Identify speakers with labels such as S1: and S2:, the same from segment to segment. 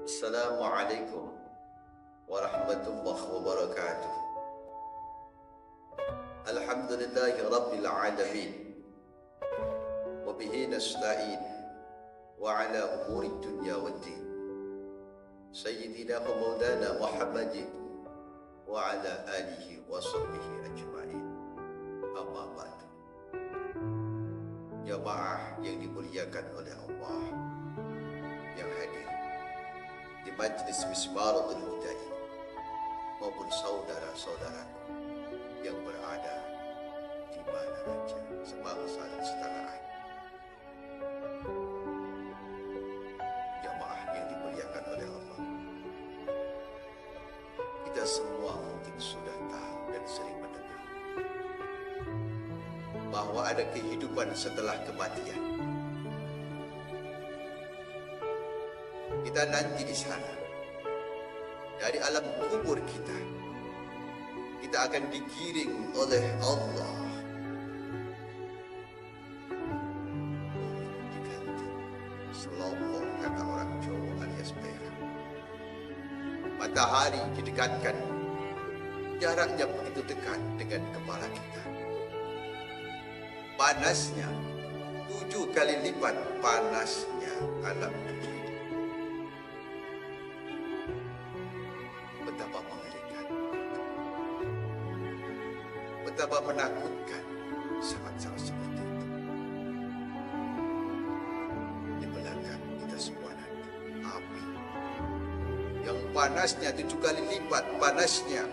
S1: Assalamualaikum warahmatullahi wabarakatuh. Alhamdulillahi rabbil alamin. Wa bihi nasta'in wa ala umuri dunya waddin. Sayyidina wa maulana Muhammadin wa ala alihi wa sahbihi ajma'in. Amma ba'du. Jamaah yang dimuliakan oleh Allah yang hadir di majlis Misbaratul Huda maupun saudara-saudaraku yang berada di mana saja sebangsa dan setanah air. Jamaah yang dimuliakan oleh Allah, kita semua mungkin sudah tahu dan sering mendengar bahwa ada kehidupan setelah kematian. Kita nanti di sana, dari alam kubur kita akan digiring oleh Allah. Diganti selompok, kata orang Jawa alias perak. Matahari didekatkan, jaraknya begitu dekat dengan kepala kita. Panasnya 7 kali lipat panasnya alam dunia. Betapa mengerikan, betapa menakutkan, sangat-sangat seperti itu. Di belakang kita semua nanti api yang panasnya 7 kali lipat panasnya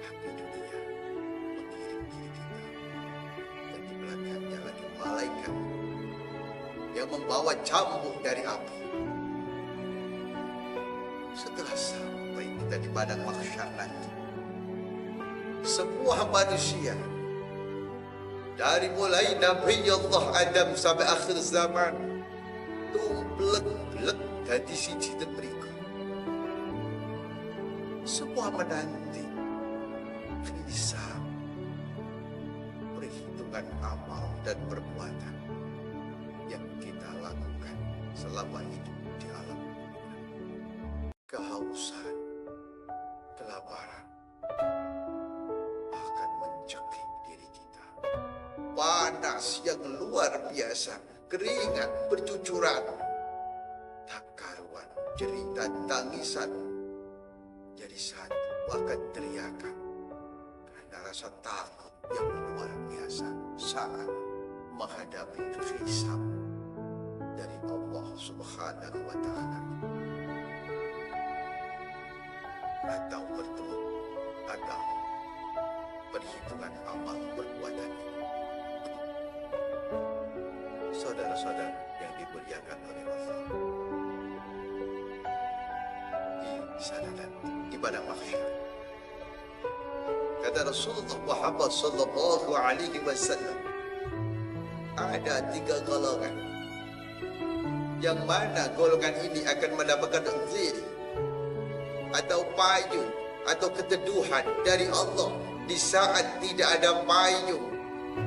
S1: api dunia mengiring diri kita. Dan di belakangnya lagi malaikat yang membawa cambuk dari api. Setelah sampai kita di padang mahsyar nanti, semua manusia dari mulai Nabi Allah Adam sampai akhir zaman tumplek-plek dari siji dan berikut. Semua menanti hisab, perhitungan amal dan perbuatan yang kita lakukan selama hidup di alam. Kehausan, kelaparan akan mencekik diri kita. Panas yang luar biasa, keringat bercucuran, tak karuan, cerita tangisan jadi satu, bahkan teriakan karena rasa takut yang luar biasa saat menghadapi hisab dari Allah Subhanahu wa Ta'ala. Atau bertemu atau perhitungan amal perbuatan. Saudara-saudara yang dimuliakan oleh Allah, di sana nanti di padang mahsyar, kata Rasulullah Muhammad sallallahu alaihi wasallam, ada 3 golongan yang mana golongan ini akan mendapatkan zil atau payung atau keteduhan dari Allah di saat tidak ada payung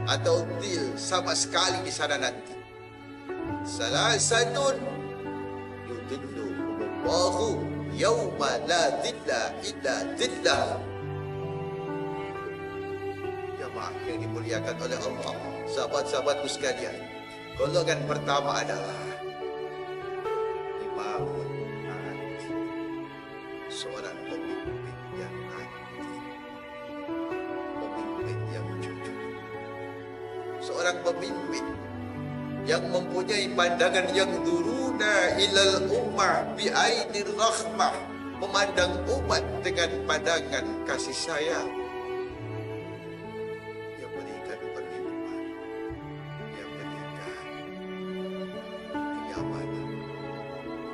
S1: atau zil sama sekali di sana nanti. Salasatun yudhilluhumullahu yawma la dhilla illa dhillah. Jamaah yang dimuliakan oleh Allah, sahabat-sahabatku sekalian, golongan pertama adalah imamun nanti, seorang pemimpin yang nanti, pemimpin yang jujur, seorang pemimpin yang mempunyai pandangan yang duruna ilal ummah bi'ainir rahmah, memandang umat dengan pandangan kasih sayang, yang berikan perlindungan, yang berikan kenyamanan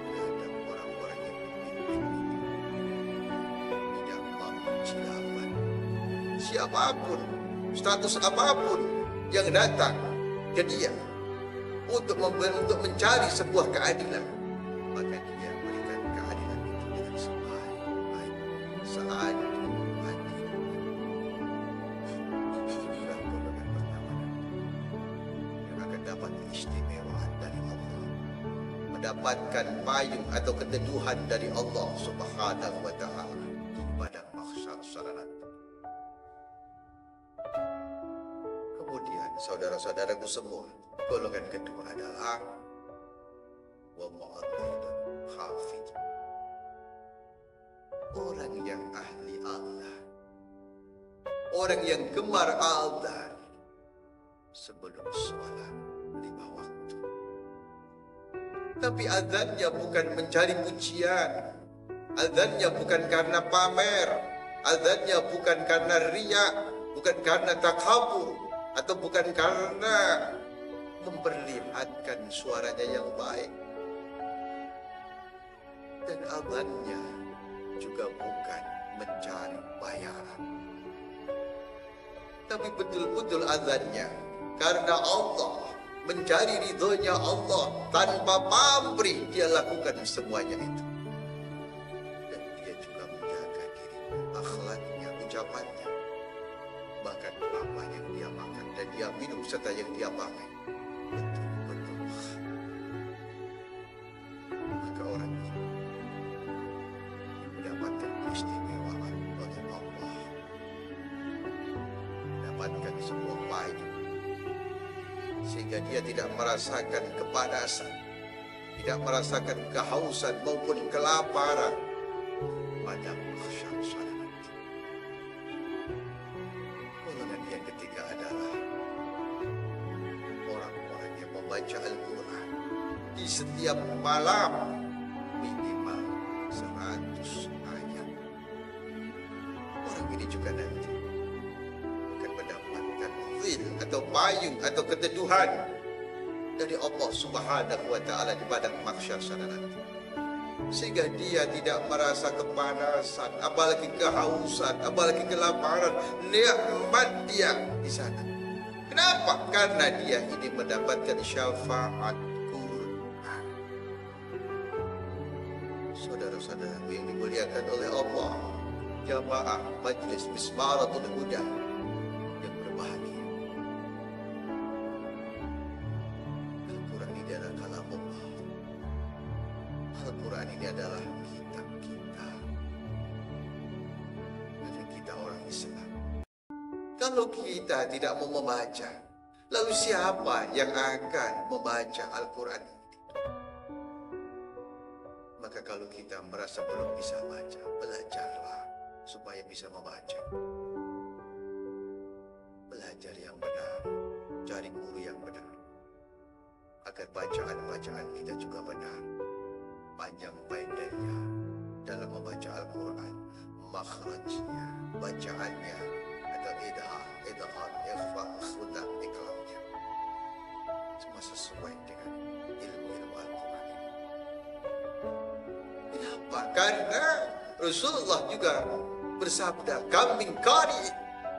S1: terhadap orang-orang yang dipimpin itu, tidak membenci lawan siapapun, status apapun yang datang ke dia untuk mencari sebuah keadilan, maka dia berikan keadilan itu dengan sebaik-baik, seadil-adil. Inilah golongan pertama yang akan dapat keistimewaan dari Allah, mendapatkan payung atau keteduhan dari Allah Subhanahu wa taala di padang mahsyar sana. Kemudian saudara-saudaraku semua, golongan kedua adalah wa mu'adzirun hafid. Orang yang ahli Allah, orang yang gemar Allah sebelum sholat 5 waktu. Tapi azannya bukan mencari pujian, azannya bukan karena pamer, azannya bukan karena riya, bukan karena takabur, atau bukan karena memperlihatkan suaranya yang baik. Dan azannya juga bukan mencari bayaran, tapi betul-betul azannya karena Allah, mencari ridhonya Allah, tanpa pamrih dia lakukan semuanya itu. Dan dia juga menjaga dirinya, akhlaknya, ucapannya, bahkan apa yang dia makan dan dia minum serta yang dia pakai betul-betul. Maka orang ini mendapatkan keistimewaan oleh Allah, mendapatkan sebuah payung, sehingga dia tidak merasakan kepanasan, tidak merasakan kehausan maupun kelaparan pada mahsyar sana nanti. Golongan yang ketiga adalah orang-orang yang membaca Al-Quran di setiap malam minimal 100 ayat. Orang ini juga nanti akan mendapatkan zil atau payung atau keteduhan dari Allah Subhanahu wa taala di padang mahsyar sana nanti. Sehingga dia tidak merasa kepanasan, apalagi kehausan, apalagi kelaparan. Nikmat dia di sana. Kenapa? Karena dia ini mendapatkan syafaat Quran. Saudara-saudaraku yang dimuliakan oleh Allah, jamaah Majlis Mismaratul Huda yang berbahagia. Al-Quran ini adalah kalam Allah. Al-Quran ini adalah kitab kita. Karena kita orang Islam. Kalau kita tidak mau membaca, lalu siapa yang akan membaca Al-Quran ini? Maka kalau kita merasa belum bisa baca, belajarlah supaya bisa membaca. Belajar yang benar, cari guru yang benar, agar bacaan-bacaan kita juga benar. Panjang pendeknya dalam membaca Al-Quran, makhrajnya, bacaannya, atau idhar, ikhfa, khudah, iklamnya, semua sesuai dengan ilmu-ilmu Al-Quran ini. Kenapa? Karena Rasulullah juga bersabda, kam min qari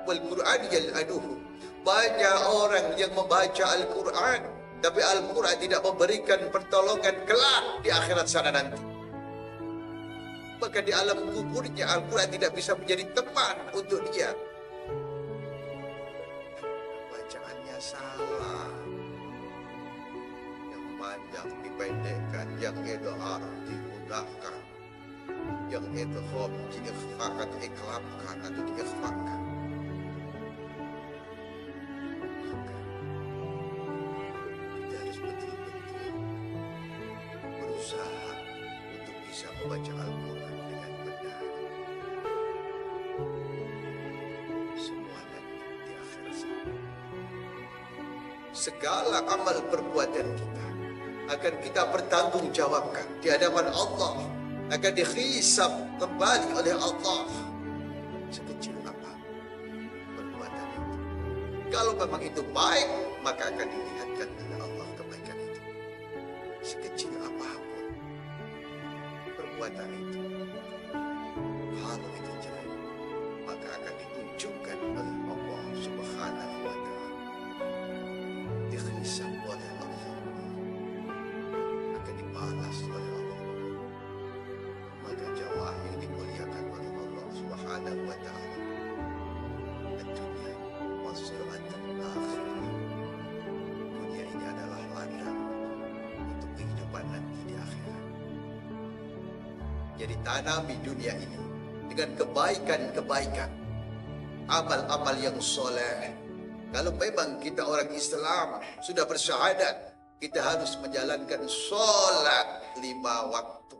S1: wal Quran yal'anuhu. Banyak orang yang membaca Al-Quran, tapi Al-Quran tidak memberikan pertolongan kelak di akhirat sana nanti. Maka di alam kuburnya Al-Quran tidak bisa menjadi teman untuk dia. Bacaannya salah, yang panjang dipendekkan, yang idhar dimudahkan, yang idgham diikhfakan, iklapkan atau diikhfakan. Berusaha untuk bisa membaca Al-Quran dengan benar. Semua nanti di akhir sana. Segala amal perbuatan kita akan kita pertanggungjawabkan di hadapan Allah, akan dihisab kembali oleh Allah. Sekecil apa perbuatan itu, kalau memang itu baik, maka akan dilihatkan oleh Allah kebaikan itu. Sekecil apapun perbuatan itu, kalau itu jelek, maka akan ditunjukkan oleh Allah Subhanahu wa taala, dihisab oleh Allah, akan dibalas oleh Allah. Maka jamaah yang dimuliakan oleh Allah Subhanahu wa taala, dunia wasiratul akhirah. Dunia ini adalah ladang untuk kehidupan nanti di Jadi tanami dunia ini dengan kebaikan-kebaikan, amal-amal yang soleh. Kalau memang kita orang Islam sudah bersyahadat, kita harus menjalankan sholat 5 waktu.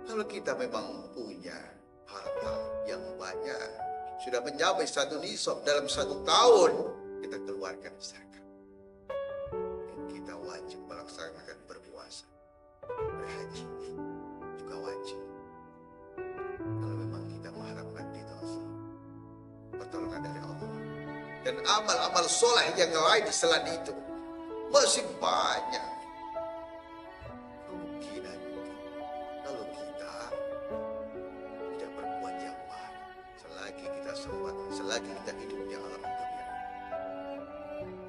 S1: Kalau kita memang punya harta yang banyak, sudah mencapai 1 nisab dalam 1 tahun, kita keluarkan zakat. Kita wajib melaksanakan berpuasa, berhaji juga wajib. Kalau memang kita mengharapkan ridha Allah, pertolongan dari Allah, dan amal-amal soleh yang lain selain itu masih banyak. Kemungkinan kalau kita tidak berbuat yang baik, selagi kita sempat, selagi kita hidup di alam dunia.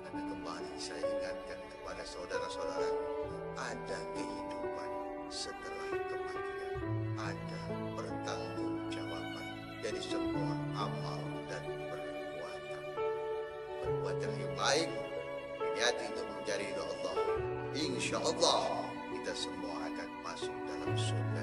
S1: Karena kembali saya ingatkan kepada saudara-saudara, ada kehidupan setelah kematian, ada pertanggungjawaban dari semua amal dan perbuatan. Perbuatan yang baik niati untuk mencari ridha Allah, insya Allah kita semua akan masuk dalam surga